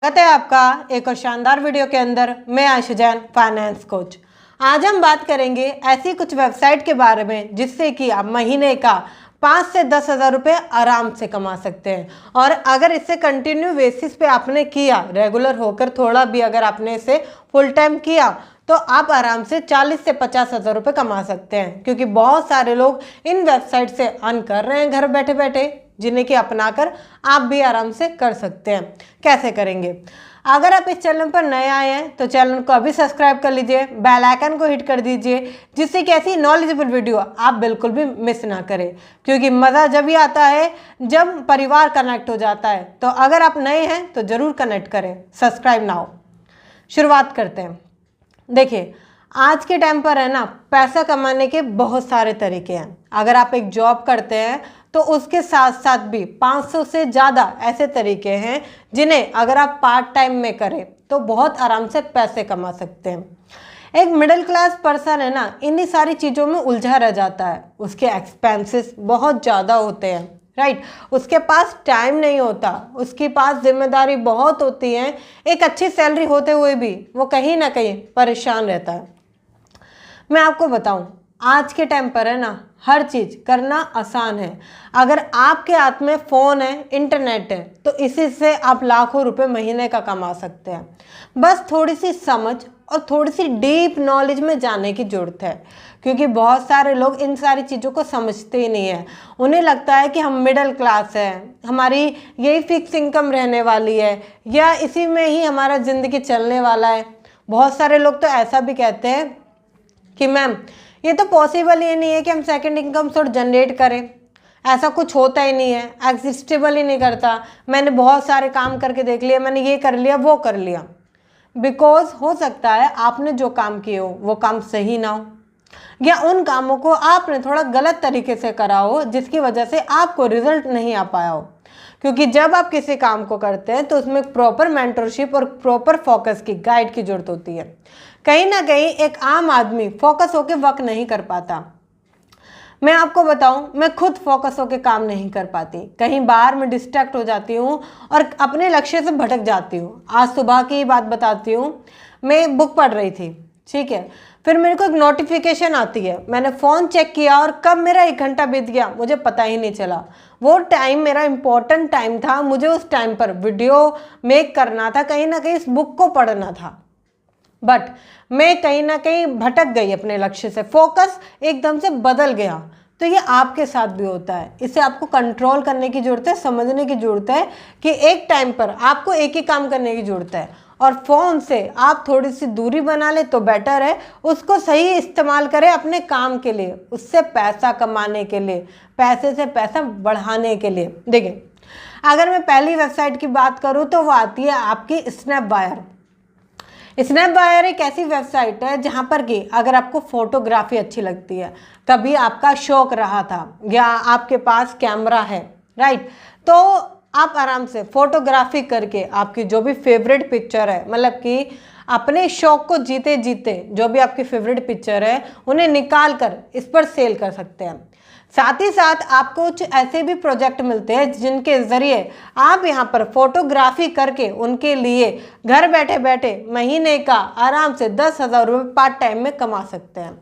स्वागत है आपका एक और शानदार वीडियो के अंदर। मैं आयशा जैन, फाइनेंस कोच। आज हम बात करेंगे ऐसी कुछ वेबसाइट के बारे में जिससे कि आप महीने का 5 से 10 हज़ार रुपये आराम से कमा सकते हैं। और अगर इसे कंटिन्यू बेसिस पे आपने किया, रेगुलर होकर थोड़ा भी अगर आपने इसे फुल टाइम किया तो आप आराम से 40 से 50 हज़ार रुपये कमा सकते हैं। क्योंकि बहुत सारे लोग इन वेबसाइट से अर्न कर रहे हैं घर बैठे बैठे, जिन्हें कि अपनाकर आप भी आराम से कर सकते हैं। कैसे करेंगे? अगर आप इस चैनल पर नए आए हैं तो चैनल को अभी सब्सक्राइब कर लीजिए, बेल आइकन को हिट कर दीजिए, जिससे कि ऐसी नॉलेजेबल वीडियो आप बिल्कुल भी मिस ना करें। क्योंकि मज़ा जब ही आता है जब परिवार कनेक्ट हो जाता है। तो अगर आप नए हैं तो ज़रूर कनेक्ट करें, सब्सक्राइब नाउ। शुरुआत करते हैं। देखिए, आज के टाइम पर है ना, पैसा कमाने के बहुत सारे तरीके हैं। अगर आप एक जॉब करते हैं तो उसके साथ साथ भी 500 से ज़्यादा ऐसे तरीके हैं जिन्हें अगर आप पार्ट टाइम में करें तो बहुत आराम से पैसे कमा सकते हैं। एक मिडिल क्लास पर्सन है ना, इन्हीं सारी चीज़ों में उलझा रह जाता है। उसके एक्सपेंसेस बहुत ज़्यादा होते हैं, राइट। उसके पास टाइम नहीं होता, उसके पास जिम्मेदारी बहुत होती है। एक अच्छी सैलरी होते हुए भी वो कहीं ना कहीं परेशान रहता है। मैं आपको बताऊं, आज के टाइम पर है ना, हर चीज़ करना आसान है। अगर आपके हाथ में फ़ोन है, इंटरनेट है, तो इसी से आप लाखों रुपए महीने का कमा सकते हैं। बस थोड़ी सी समझ और थोड़ी सी डीप नॉलेज में जाने की ज़रूरत है। क्योंकि बहुत सारे लोग इन सारी चीज़ों को समझते ही नहीं है। उन्हें लगता है कि हम मिडिल क्लास है, हमारी यही फिक्स इनकम रहने वाली है, या इसी में ही हमारा ज़िंदगी चलने वाला है। बहुत सारे लोग तो ऐसा भी कहते हैं कि मैम, ये तो पॉसिबल ही नहीं है कि हम सेकंड इनकम सोर्स जनरेट करें। ऐसा कुछ होता ही नहीं है, एग्जिस्टेबल ही नहीं करता। मैंने बहुत सारे काम करके देख लिया, मैंने ये कर लिया, वो कर लिया। बिकॉज हो सकता है आपने जो काम किए हो वो काम सही ना हो, या उन कामों को आपने थोड़ा गलत तरीके से करा हो, जिसकी वजह से आपको रिजल्ट नहीं आ पाया हो। क्योंकि जब आप किसी काम को करते हैं तो उसमें प्रॉपर मेंटरशिप और प्रॉपर फोकस की गाइड की जरूरत होती है। कहीं ना कहीं एक आम आदमी फोकस होकर वर्क नहीं कर पाता। मैं आपको बताऊं, मैं खुद फोकस होकर काम नहीं कर पाती। कहीं बाहर में डिस्ट्रैक्ट हो जाती हूँ और अपने लक्ष्य से भटक जाती हूँ। आज सुबह की बात बताती हूँ। मैं बुक पढ़ रही थी, ठीक है। फिर मेरे को एक नोटिफिकेशन आती है। मैंने फ़ोन चेक किया और कब मेरा 1 घंटा बीत गया मुझे पता ही नहीं चला। वो टाइम मेरा इंपॉर्टेंट टाइम था। मुझे उस टाइम पर वीडियो मेक करना था, कहीं ना कहीं इस बुक को पढ़ना था। बट मैं कहीं ना कहीं भटक गई अपने लक्ष्य से, फोकस एकदम से बदल गया। तो ये आपके साथ भी होता है। इसे आपको कंट्रोल करने की ज़रूरत है, समझने की ज़रूरत है कि एक टाइम पर आपको एक ही काम करने की ज़रूरत है। और फ़ोन से आप थोड़ी सी दूरी बना ले तो बेटर है। उसको सही इस्तेमाल करें अपने काम के लिए, उससे पैसा कमाने के लिए, पैसे से पैसा बढ़ाने के लिए। देखिए, अगर मैं पहली वेबसाइट की बात करूँ तो वो आती है आपकी स्नैपवायर। स्नैपवायर एक ऐसी वेबसाइट है जहां पर कि अगर आपको फोटोग्राफी अच्छी लगती है, कभी आपका शौक रहा था, या आपके पास कैमरा है, राइट, तो आप आराम से फोटोग्राफी करके आपकी जो भी फेवरेट पिक्चर है, मतलब कि अपने शौक को जीते जीते जो भी आपकी फेवरेट पिक्चर है उन्हें निकाल कर इस पर सेल कर सकते हैं। साथ ही साथ आपको कुछ ऐसे भी प्रोजेक्ट मिलते हैं जिनके ज़रिए आप यहाँ पर फोटोग्राफी करके उनके लिए घर बैठे बैठे महीने का आराम से 10 हज़ार रुपये पार्ट टाइम में कमा सकते हैं।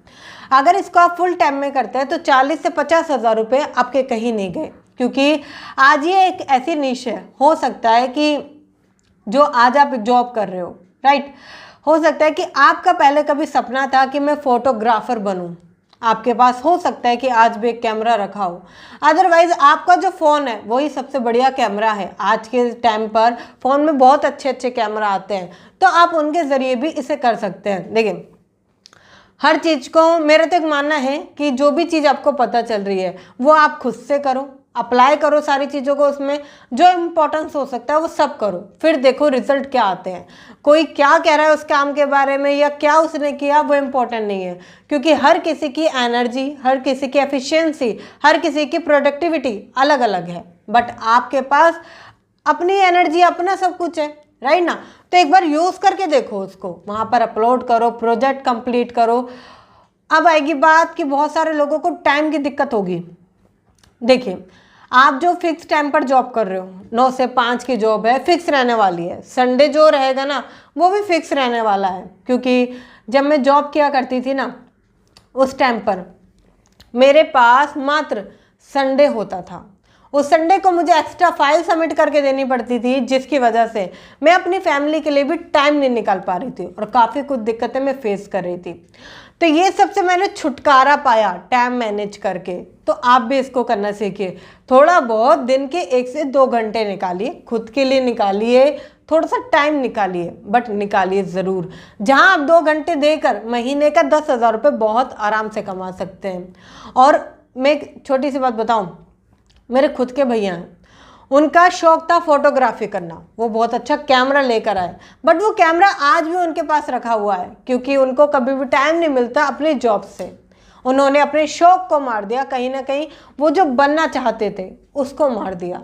अगर इसको आप फुल टाइम में करते हैं तो 40 से 50 हज़ार रुपये आपके कहीं नहीं गए। क्योंकि आज ये एक ऐसी निश है, हो सकता है कि जो आज आप जॉब कर रहे हो, राइट, हो सकता है कि आपका पहले कभी सपना था कि मैं फोटोग्राफर बनूं। आपके पास हो सकता है कि आज भी एक कैमरा रखा हो, अदरवाइज आपका जो फ़ोन है वही सबसे बढ़िया कैमरा है। आज के टाइम पर फ़ोन में बहुत अच्छे अच्छे कैमरा आते हैं, तो आप उनके ज़रिए भी इसे कर सकते हैं। देखिए, हर चीज़ को, मेरा तो एक मानना है कि जो भी चीज़ आपको पता चल रही है वो आप खुद से करो, अप्लाई करो सारी चीज़ों को, उसमें जो इम्पोर्टेंस हो सकता है वो सब करो, फिर देखो रिजल्ट क्या आते हैं। कोई क्या कह रहा है उस काम के बारे में या क्या उसने किया वो इम्पोर्टेंट नहीं है। क्योंकि हर किसी की एनर्जी, हर किसी की एफिशिएंसी, हर किसी की प्रोडक्टिविटी अलग अलग है। बट आपके पास अपनी एनर्जी, अपना सब कुछ है, राइट ना। तो एक बार यूज़ करके देखो उसको, वहाँ पर अपलोड करो, प्रोजेक्ट कंप्लीट करो। अब आएगी बात कि बहुत सारे लोगों को टाइम की दिक्कत होगी। देखिए, आप जो फिक्स टाइम पर जॉब कर रहे हो, 9 से 5 की जॉब है, फिक्स रहने वाली है। संडे जो रहेगा ना वो भी फिक्स रहने वाला है, क्योंकि जब मैं जॉब किया करती थी ना उस टाइम पर मेरे पास मात्र संडे होता था। उस संडे को मुझे एक्स्ट्रा फाइल सबमिट करके देनी पड़ती थी, जिसकी वजह से मैं अपनी फैमिली के लिए भी टाइम नहीं निकाल पा रही थी और काफ़ी कुछ दिक्कतें मैं फेस कर रही थी। तो ये सबसे मैंने छुटकारा पाया टाइम मैनेज करके। तो आप भी इसको करना सीखिए। थोड़ा बहुत दिन के 1 से 2 घंटे निकालिए, खुद के लिए निकालिए, थोड़ा सा टाइम निकालिए, बट निकालिए ज़रूर। जहां आप 2 घंटे देकर महीने का 10,000 रुपये बहुत आराम से कमा सकते हैं। और मैं एक छोटी सी बात बताऊं, मेरे खुद के भैया हैं, उनका शौक था फोटोग्राफी करना, वो बहुत अच्छा कैमरा लेकर आए, बट वो कैमरा आज भी उनके पास रखा हुआ है, क्योंकि उनको कभी भी टाइम नहीं मिलता अपनी जॉब से। उन्होंने अपने शौक को मार दिया, कहीं ना कहीं वो जो बनना चाहते थे उसको मार दिया।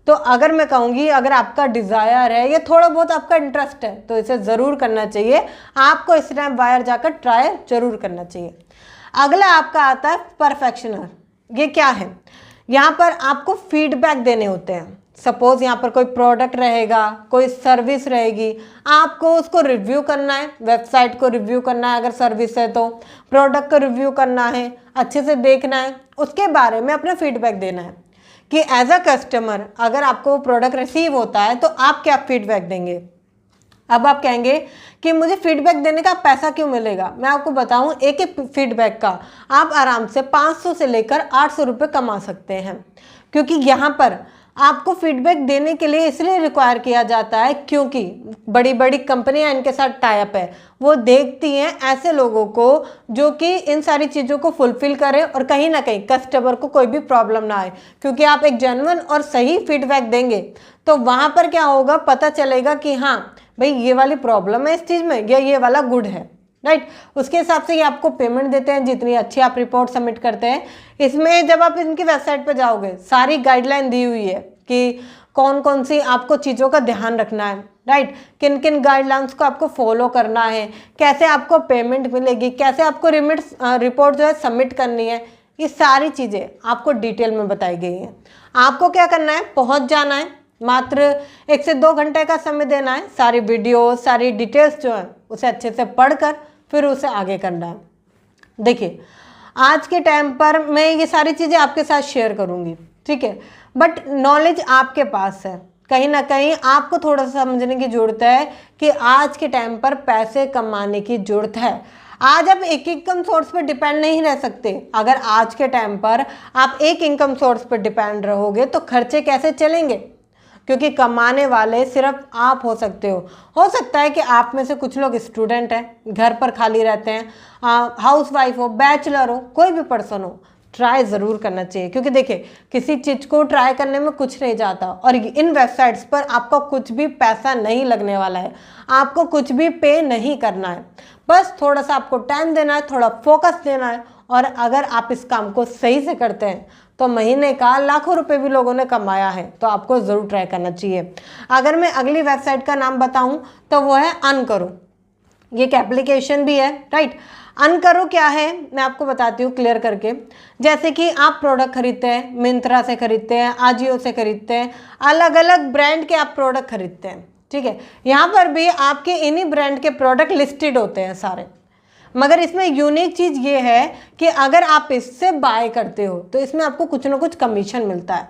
तो अगर मैं कहूँगी, अगर आपका डिज़ायर है या थोड़ा बहुत आपका इंटरेस्ट है तो इसे ज़रूर करना चाहिए। आपको इस टाइम बाहर जाकर ट्राई जरूर करना चाहिए। अगला आपका आता है परफेक्शनर। ये क्या है? यहाँ पर आपको फीडबैक देने होते हैं। सपोज यहाँ पर कोई प्रोडक्ट रहेगा, कोई सर्विस रहेगी, आपको उसको रिव्यू करना है, वेबसाइट को रिव्यू करना है, अगर सर्विस है तो प्रोडक्ट को रिव्यू करना है, अच्छे से देखना है, उसके बारे में अपना फीडबैक देना है कि एज अ कस्टमर अगर आपको वो प्रोडक्ट रिसीव होता है तो आप क्या फीडबैक देंगे। अब आप कहेंगे कि मुझे फीडबैक देने का पैसा क्यों मिलेगा? मैं आपको बताऊं, एक एक फीडबैक का आप आराम से 500 से लेकर 800 रुपये कमा सकते हैं। क्योंकि यहाँ पर आपको फीडबैक देने के लिए इसलिए रिक्वायर किया जाता है क्योंकि बड़ी बड़ी कंपनियां इनके साथ टाई अप है। वो देखती हैं ऐसे लोगों को जो कि इन सारी चीज़ों को फुलफिल करें और कहीं ना कहीं कस्टमर को कोई भी प्रॉब्लम ना आए। क्योंकि आप एक जेन्युइन और सही फीडबैक देंगे तो वहाँ पर क्या होगा, पता चलेगा कि हाँ भाई ये वाली प्रॉब्लम है इस चीज़ में या ये वाला गुड है, राइट। उसके हिसाब से ये आपको पेमेंट देते हैं जितनी अच्छी आप रिपोर्ट सबमिट करते हैं। इसमें जब आप इनकी वेबसाइट पर जाओगे सारी गाइडलाइन दी हुई है कि कौन कौन सी आपको चीज़ों का ध्यान रखना है, राइट, किन किन गाइडलाइंस को आपको फॉलो करना है, कैसे आपको पेमेंट मिलेगी, कैसे आपको रिपोर्ट जो है सबमिट करनी है। ये सारी चीज़ें आपको डिटेल में बताई गई हैं। आपको क्या करना है, पहुँच जाना है, मात्र 1 से 2 घंटे का समय देना है। सारी वीडियो, सारी डिटेल्स जो है उसे अच्छे से पढ़कर फिर उसे आगे करना है। देखिए आज के टाइम पर मैं ये सारी चीज़ें आपके साथ शेयर करूँगी, ठीक है, बट नॉलेज आपके पास है। कहीं ना कहीं आपको थोड़ा सा समझने की ज़रूरत है कि आज के टाइम पर पैसे कमाने की ज़रूरत है। आज आप एक इनकम सोर्स पर डिपेंड नहीं रह सकते। अगर आज के टाइम पर आप एक इनकम सोर्स पर डिपेंड रहोगे तो खर्चे कैसे चलेंगे? क्योंकि कमाने वाले सिर्फ आप हो सकते हो सकता है कि आप में से कुछ लोग स्टूडेंट हैं, घर पर खाली रहते हैं, हाउसवाइफ हो, बैचलर हो, कोई भी पर्सन हो, ट्राई ज़रूर करना चाहिए। क्योंकि देखिए किसी चीज़ को ट्राई करने में कुछ नहीं जाता और इन वेबसाइट्स पर आपका कुछ भी पैसा नहीं लगने वाला है, आपको कुछ भी पे नहीं करना है, बस थोड़ा सा आपको टाइम देना है, थोड़ा फोकस देना है। और अगर आप इस काम को सही से करते हैं तो महीने का लाखों रुपए भी लोगों ने कमाया है, तो आपको ज़रूर ट्राई करना चाहिए। अगर मैं अगली वेबसाइट का नाम बताऊं तो वो है अनकरो। ये एक एप्लीकेशन भी है, राइट। अनकरो क्या है मैं आपको बताती हूँ क्लियर करके। जैसे कि आप प्रोडक्ट खरीदते हैं, मिंत्रा से खरीदते हैं, आजियो से खरीदते हैं, अलग अलग ब्रांड के आप प्रोडक्ट खरीदते हैं, ठीक है। यहाँ पर भी आपके इन्हीं ब्रांड के प्रोडक्ट लिस्टेड होते हैं सारे, मगर इसमें यूनिक चीज़ ये है कि अगर आप इससे बाय करते हो तो इसमें आपको कुछ ना कुछ कमीशन मिलता है।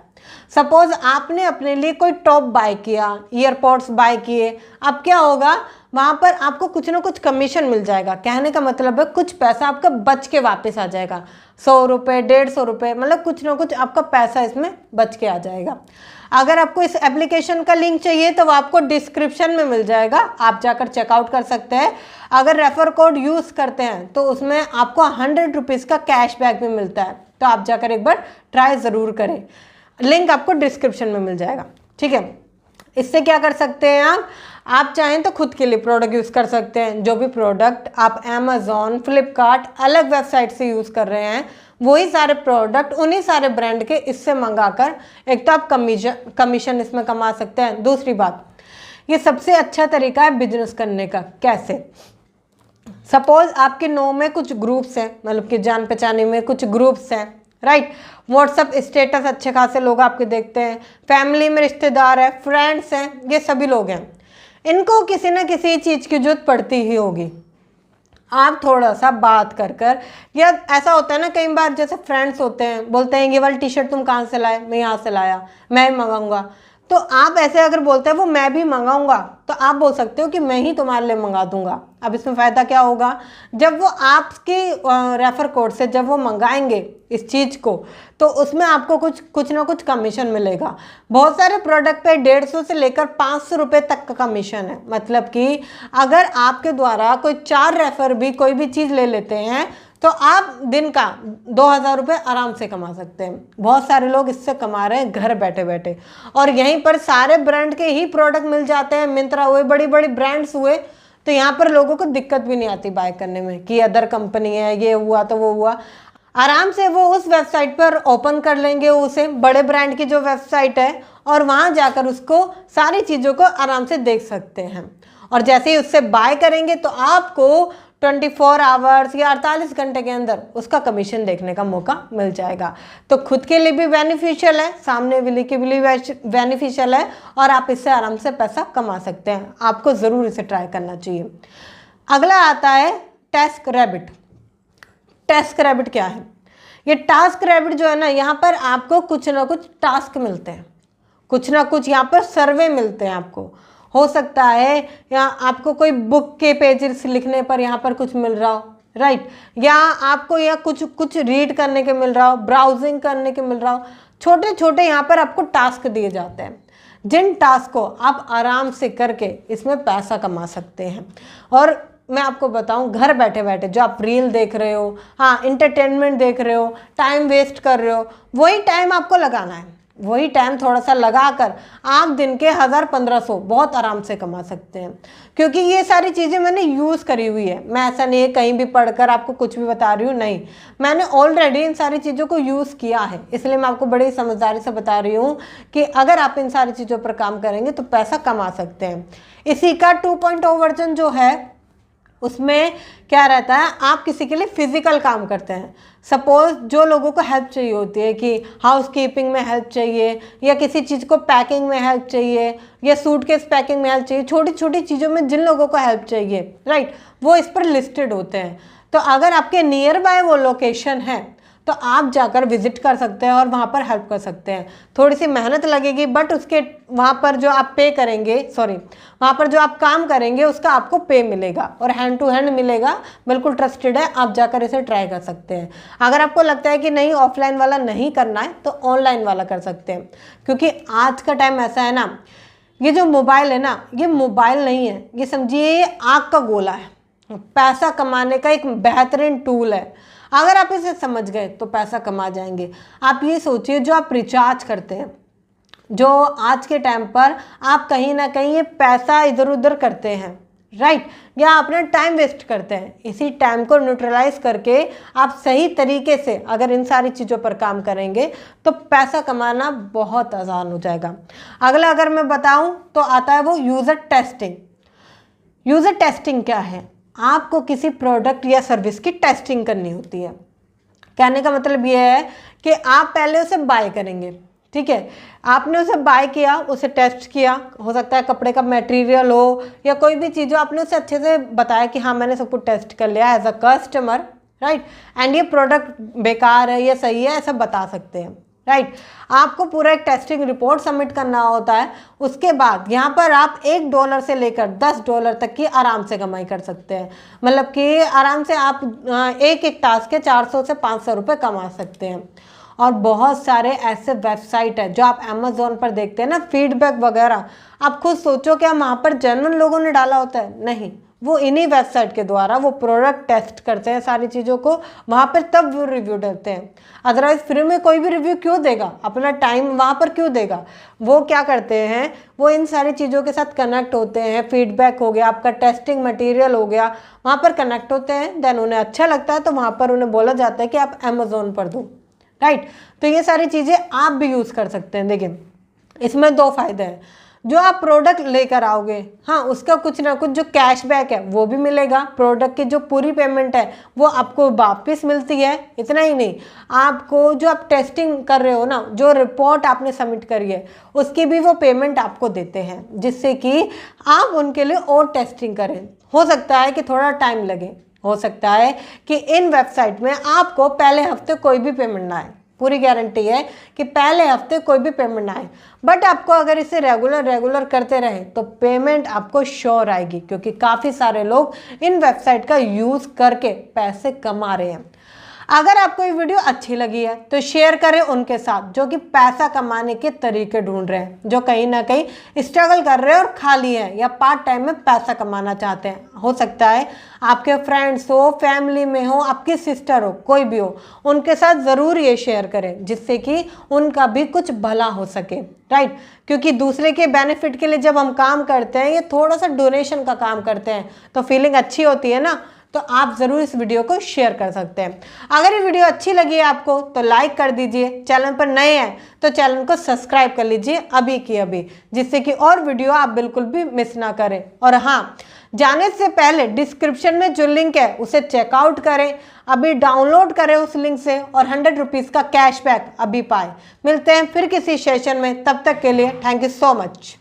सपोज आपने अपने लिए कोई टॉप बाय किया, ईयरपॉड्स बाय किए, अब क्या होगा, वहाँ पर आपको कुछ ना कुछ कमीशन मिल जाएगा। कहने का मतलब है कुछ पैसा आपका बच के वापस आ जाएगा, 100 रुपये, 150 रुपये, मतलब कुछ ना कुछ आपका पैसा इसमें बच के आ जाएगा। अगर आपको इस एप्लीकेशन का लिंक चाहिए तो वो आपको डिस्क्रिप्शन में मिल जाएगा, आप जाकर चेकआउट कर सकते हैं। अगर रेफर कोड यूज़ करते हैं तो उसमें आपको 100 रुपीज़ का कैशबैक भी मिलता है, तो आप जाकर एक बार ट्राई ज़रूर करें। लिंक आपको डिस्क्रिप्शन में मिल जाएगा, ठीक है। इससे क्या कर सकते हैं आप चाहें तो खुद के लिए प्रोडक्ट यूज़ कर सकते हैं। जो भी प्रोडक्ट आप अमेज़ॉन, फ्लिपकार्ट, अलग वेबसाइट से यूज़ कर रहे हैं वही सारे प्रोडक्ट उन्हीं सारे ब्रांड के इससे मंगाकर एक तो आप कमीशन इसमें कमा सकते हैं। दूसरी बात, ये सबसे अच्छा तरीका है बिजनेस करने का। कैसे? सपोज आपके नो में कुछ ग्रुप्स हैं, मतलब कि जान पहचाने में कुछ ग्रुप्स हैं, राइट। व्हाट्सअप स्टेटस अच्छे खासे लोग आपके देखते हैं, फैमिली में रिश्तेदार है, फ्रेंड्स हैं, ये सभी लोग हैं, इनको किसी न किसी चीज़ की जरूरत पड़ती ही होगी। आप थोड़ा सा बात कर कर, या ऐसा होता है ना कई बार, जैसे फ्रेंड्स होते हैं बोलते हैं ये वाली टी शर्ट तुम कहाँ से लाए, मैं यहाँ से लाया, मैं ही मंगाऊंगा। तो आप ऐसे अगर बोलते हैं वो मैं भी मंगाऊंगा, तो आप बोल सकते हो कि मैं ही तुम्हारे लिए मंगा दूंगा। अब इसमें फ़ायदा क्या होगा, जब वो आपके रेफर कोड से जब वो मंगाएंगे इस चीज़ को, तो उसमें आपको कुछ ना कुछ कमीशन मिलेगा। बहुत सारे प्रोडक्ट पे 150 से लेकर 500 रुपये तक का कमीशन है। मतलब कि अगर आपके द्वारा कोई 4 रेफर भी कोई भी चीज़ ले लेते हैं तो आप दिन का 2000 रुपये आराम से कमा सकते हैं। बहुत सारे लोग इससे कमा रहे हैं घर बैठे बैठे, और यहीं पर सारे ब्रांड के ही प्रोडक्ट मिल जाते हैं। मिंत्रा हुए, बड़ी बड़ी ब्रांड्स हुए, तो यहाँ पर लोगों को दिक्कत भी नहीं आती बाय करने में कि अदर कंपनी है, ये हुआ तो वो हुआ। आराम से वो उस वेबसाइट पर ओपन कर लेंगे उसे, बड़े ब्रांड की जो वेबसाइट है, और वहाँ जाकर उसको सारी चीज़ों को आराम से देख सकते हैं। और जैसे ही उससे बाय करेंगे तो आपको 24 आवर्स या 48 घंटे के अंदर उसका कमीशन देखने का मौका मिल जाएगा। तो खुद के लिए भी बेनिफिशियल है, सामने वाले के लिए बेनिफिशियल है, और आप इससे आराम से पैसा कमा सकते हैं। आपको ज़रूर इसे ट्राई करना चाहिए। अगला आता है टास्क रैबिट। टास्क रैबिट क्या है? ये टास्क रैबिट जो है ना, यहाँ पर आपको कुछ ना कुछ टास्क मिलते हैं, कुछ ना कुछ यहाँ पर सर्वे मिलते हैं। आपको हो सकता है या आपको कोई बुक के पेजेस लिखने पर यहाँ पर कुछ मिल रहा हो, राइट, या आपको या कुछ रीड करने के मिल रहा हो, ब्राउजिंग करने के मिल रहा हो। छोटे छोटे यहाँ पर आपको टास्क दिए जाते हैं, जिन टास्क को आप आराम से करके इसमें पैसा कमा सकते हैं। और मैं आपको बताऊं, घर बैठे बैठे जो आप रील देख रहे हो, हाँ, इंटरटेनमेंट देख रहे हो, टाइम वेस्ट कर रहे हो, वही टाइम आपको लगाना है। वही टाइम थोड़ा सा लगाकर आप दिन के 1000-1500 बहुत आराम से कमा सकते हैं। क्योंकि ये सारी चीज़ें मैंने यूज़ करी हुई है। मैं ऐसा नहीं है कहीं भी पढ़कर आपको कुछ भी बता रही हूँ, नहीं, मैंने ऑलरेडी इन सारी चीज़ों को यूज़ किया है। इसलिए मैं आपको बड़ी समझदारी से बता रही हूँ कि अगर आप इन सारी चीज़ों पर काम करेंगे तो पैसा कमा सकते हैं। इसी का 2.0 वर्जन जो है, उसमें क्या रहता है, आप किसी के लिए फिजिकल काम करते हैं। सपोज जो लोगों को हेल्प चाहिए होती है कि हाउस कीपिंग में हेल्प चाहिए, या किसी चीज़ को पैकिंग में हेल्प चाहिए, या सूटकेस पैकिंग में हेल्प चाहिए, छोटी छोटी चीज़ों में जिन लोगों को हेल्प चाहिए, राइट, वो इस पर लिस्टेड होते हैं। तो अगर आपके नियर बाय वो लोकेशन है तो आप जाकर विजिट कर सकते हैं और वहाँ पर हेल्प कर सकते हैं। थोड़ी सी मेहनत लगेगी, बट उसके वहाँ पर जो आप पे करेंगे, वहाँ पर जो आप काम करेंगे उसका आपको पे मिलेगा, और हैंड टू हैंड मिलेगा। बिल्कुल ट्रस्टेड है, आप जाकर इसे ट्राई कर सकते हैं। अगर आपको लगता है कि नहीं ऑफलाइन वाला नहीं करना है तो ऑनलाइन वाला कर सकते हैं। क्योंकि आज का टाइम ऐसा है ना, ये जो मोबाइल है ना, ये मोबाइल नहीं है, ये समझिए ये आग का गोला है। पैसा कमाने का एक बेहतरीन टूल है। अगर आप इसे समझ गए तो पैसा कमा जाएंगे। आप ये सोचिए, जो आप रिचार्ज करते हैं, जो आज के टाइम पर आप कहीं ना कहीं ये पैसा इधर उधर करते हैं, राइट, या अपना टाइम वेस्ट करते हैं, इसी टाइम को न्यूट्रलाइज करके आप सही तरीके से अगर इन सारी चीज़ों पर काम करेंगे तो पैसा कमाना बहुत आसान हो जाएगा। अगला अगर मैं बताऊं तो आता है वो यूज़र टेस्टिंग। यूज़र टेस्टिंग क्या है? आपको किसी प्रोडक्ट या सर्विस की टेस्टिंग करनी होती है। कहने का मतलब ये है कि आप पहले उसे बाय करेंगे, ठीक है, आपने उसे बाय किया, उसे टेस्ट किया, हो सकता है कपड़े का मटेरियल हो या कोई भी चीज़ हो, आपने उसे अच्छे से बताया कि हाँ मैंने सब कुछ टेस्ट कर लिया as a customer, right, and ये प्रोडक्ट बेकार है या सही है, ऐसा बता सकते हैं, राइट। आपको पूरा एक टेस्टिंग रिपोर्ट सबमिट करना होता है। उसके बाद यहाँ पर आप $1 से लेकर $10 तक की आराम से कमाई कर सकते हैं। मतलब कि आराम से आप एक टास्क के 400 से 500 रुपये कमा सकते हैं। और बहुत सारे ऐसे वेबसाइट है जो आप अमेज़ॉन पर देखते हैं ना, फीडबैक वगैरह, आप खुद सोचो क्या वहाँ पर जेन्युइन लोगों ने डाला होता है? नहीं, वो इन्हीं वेबसाइट के द्वारा वो प्रोडक्ट टेस्ट करते हैं सारी चीज़ों को, वहाँ पर तब वो रिव्यू देते हैं। अदरवाइज फ्री में कोई भी रिव्यू क्यों देगा, अपना टाइम वहाँ पर क्यों देगा? वो क्या करते हैं, वो इन सारी चीज़ों के साथ कनेक्ट होते हैं। फीडबैक हो गया, आपका टेस्टिंग मटेरियल हो गया, वहाँ पर कनेक्ट होते हैं। देन उन्हें अच्छा लगता है तो वहाँ पर उन्हें बोला जाता है कि आप अमेज़ॉन पर दो, राइट। तो ये सारी चीज़ें आप भी यूज़ कर सकते हैं। देखिए इसमें 2 फायदे हैं। जो आप प्रोडक्ट लेकर आओगे, हाँ, उसका कुछ ना कुछ जो कैशबैक है वो भी मिलेगा। प्रोडक्ट की जो पूरी पेमेंट है वो आपको वापस मिलती है। इतना ही नहीं, आपको जो आप टेस्टिंग कर रहे हो ना, जो रिपोर्ट आपने सबमिट करी है उसकी भी वो पेमेंट आपको देते हैं, जिससे कि आप उनके लिए और टेस्टिंग करें। हो सकता है कि थोड़ा टाइम लगे, हो सकता है कि इन वेबसाइट में आपको पहले हफ्ते कोई भी पेमेंट ना आए, पूरी गारंटी है कि पहले हफ्ते कोई भी पेमेंट ना आए, बट आपको अगर इसे रेगुलर करते रहे तो पेमेंट आपको श्योर आएगी, क्योंकि काफ़ी सारे लोग इन वेबसाइट का यूज़ करके पैसे कमा रहे हैं। अगर आपको ये वीडियो अच्छी लगी है तो शेयर करें उनके साथ जो कि पैसा कमाने के तरीके ढूंढ रहे हैं, जो कहीं ना कहीं स्ट्रगल कर रहे हैं और खाली हैं या पार्ट टाइम में पैसा कमाना चाहते हैं। हो सकता है आपके फ्रेंड्स हो, फैमिली में हो, आपकी सिस्टर हो, कोई भी हो, उनके साथ ज़रूर ये शेयर करें जिससे कि उनका भी कुछ भला हो सके, राइट। क्योंकि दूसरे के बेनिफिट के लिए जब हम काम करते हैं, ये थोड़ा सा डोनेशन का काम करते हैं, तो फीलिंग अच्छी होती है ना। तो आप ज़रूर इस वीडियो को शेयर कर सकते हैं। अगर ये वीडियो अच्छी लगी है आपको तो लाइक कर दीजिए, चैनल पर नए हैं तो चैनल को सब्सक्राइब कर लीजिए अभी की अभी, जिससे कि और वीडियो आप बिल्कुल भी मिस ना करें। और हाँ, जाने से पहले डिस्क्रिप्शन में जो लिंक है उसे चेकआउट करें, अभी डाउनलोड करें उस लिंक से और 100 रुपीज़ का कैशबैक अभी पाए। मिलते हैं फिर किसी सेशन में, तब तक के लिए थैंक यू सो मच।